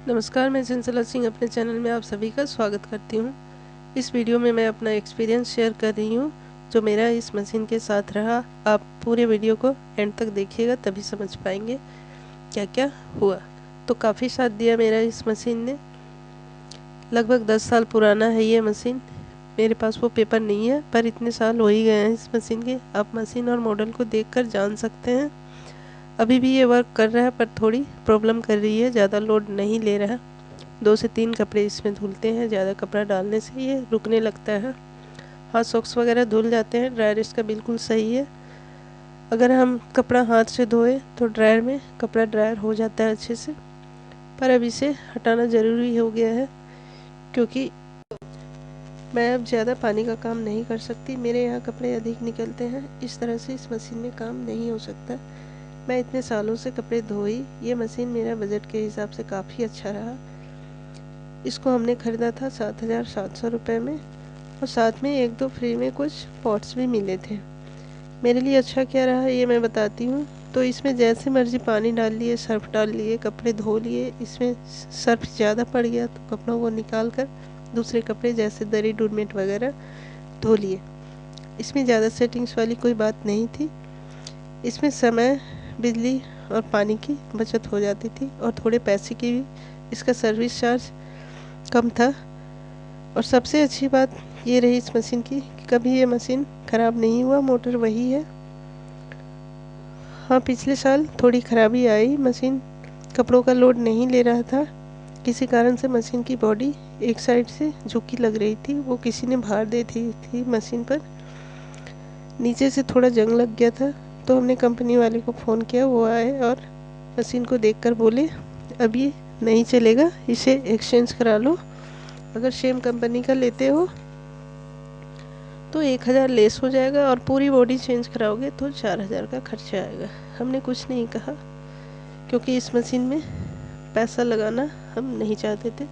नमस्कार, मैं चंचला सिंह अपने चैनल में आप सभी का स्वागत करती हूँ। इस वीडियो में मैं अपना एक्सपीरियंस शेयर कर रही हूँ जो मेरा इस मशीन के साथ रहा। आप पूरे वीडियो को एंड तक देखिएगा तभी समझ पाएंगे क्या क्या हुआ। तो काफ़ी साथ दिया मेरा इस मशीन ने। लगभग 10 साल पुराना है ये मशीन। मेरे पास वो पेपर नहीं है पर इतने साल हो ही गए हैं इस मशीन के। आप मशीन और मॉडल को देखकर जान सकते हैं। अभी भी ये वर्क कर रहा है पर थोड़ी प्रॉब्लम कर रही है, ज़्यादा लोड नहीं ले रहा। 2 से 3 कपड़े इसमें धुलते हैं, ज़्यादा कपड़ा डालने से ये रुकने लगता है। हाथ सॉक्स वगैरह धुल जाते हैं। ड्रायर इसका बिल्कुल सही है। अगर हम कपड़ा हाथ से धोए तो ड्रायर में कपड़ा ड्रायर हो जाता है अच्छे से, पर अब इसे हटाना ज़रूरी हो गया है क्योंकि मैं अब ज़्यादा पानी का काम नहीं कर सकती। मेरे यहाँ कपड़े अधिक निकलते हैं। इस तरह से इस मशीन में काम नहीं हो सकता। मैं इतने सालों से कपड़े धोई, ये मशीन मेरा बजट के हिसाब से काफ़ी अच्छा रहा। इसको हमने ख़रीदा था 7,700 रुपये में और साथ में 1-2 फ्री में कुछ पॉट्स भी मिले थे। मेरे लिए अच्छा क्या रहा ये मैं बताती हूँ। तो इसमें जैसे मर्ज़ी पानी डाल लिए, सर्फ़ डाल लिए, कपड़े धो लिए। इसमें सर्फ़ ज़्यादा पड़ गया तो कपड़ों को निकाल कर दूसरे कपड़े जैसे दरी डोरमेट वगैरह धो लिए। इसमें ज़्यादा सेटिंग्स वाली कोई बात नहीं थी। इसमें समय, बिजली और पानी की बचत हो जाती थी और थोड़े पैसे की भी इसका सर्विस चार्ज कम था। और सबसे अच्छी बात ये रही इस मशीन की कि कभी ये मशीन ख़राब नहीं हुआ। मोटर वही है। हाँ, पिछले साल थोड़ी ख़राबी आई। मशीन कपड़ों का लोड नहीं ले रहा था। किसी कारण से मशीन की बॉडी एक साइड से झुकी लग रही थी। वो किसी ने भार दे थी मशीन पर। नीचे से थोड़ा जंग लग गया था तो हमने कंपनी वाले को फ़ोन किया। वो आए और मशीन को देखकर बोले अब ये नहीं चलेगा, इसे एक्सचेंज करा लो। अगर सेम कंपनी का लेते हो तो 1,000 लेस हो जाएगा और पूरी बॉडी चेंज कराओगे तो 4,000 का खर्चा आएगा। हमने कुछ नहीं कहा क्योंकि इस मशीन में पैसा लगाना हम नहीं चाहते थे।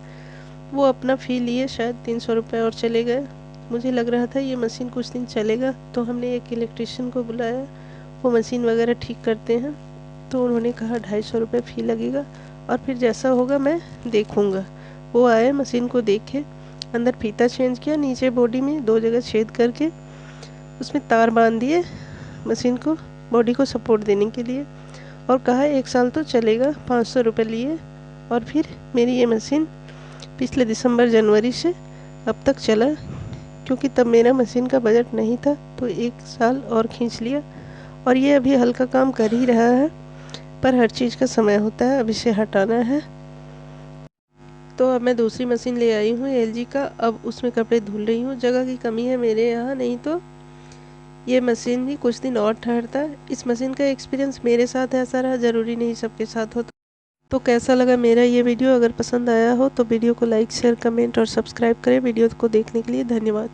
वो अपना फ़ी लिए, शायद 300 रुपये और चले गए। मुझे लग रहा था ये मशीन कुछ दिन चलेगा तो हमने एक इलेक्ट्रीशियन को बुलाया। वो मशीन वगैरह ठीक करते हैं। तो उन्होंने कहा 250 रुपये फ़ी लगेगा और फिर जैसा होगा मैं देखूँगा। वो आए, मशीन को देखे, अंदर फीता चेंज किया, नीचे बॉडी में 2 जगह छेद करके उसमें तार बांध दिए मशीन को, बॉडी को सपोर्ट देने के लिए, और कहा 1 साल तो चलेगा। 500 रुपये लिए और फिर मेरी ये मशीन पिछले दिसंबर जनवरी से अब तक चला। क्योंकि तब मेरा मशीन का बजट नहीं था तो 1 साल और खींच लिया। और ये अभी हल्का काम कर ही रहा है पर हर चीज़ का समय होता है। अब इसे हटाना है तो अब मैं दूसरी मशीन ले आई हूँ एलजी का। अब उसमें कपड़े धुल रही हूँ। जगह की कमी है मेरे यहाँ, नहीं तो ये मशीन भी कुछ दिन और ठहरता। इस मशीन का एक्सपीरियंस मेरे साथ ऐसा रहा, ज़रूरी नहीं सबके साथ हो। तो कैसा लगा मेरा ये वीडियो? अगर पसंद आया हो तो वीडियो को लाइक, शेयर, कमेंट और सब्सक्राइब करें। वीडियो को देखने के लिए धन्यवाद।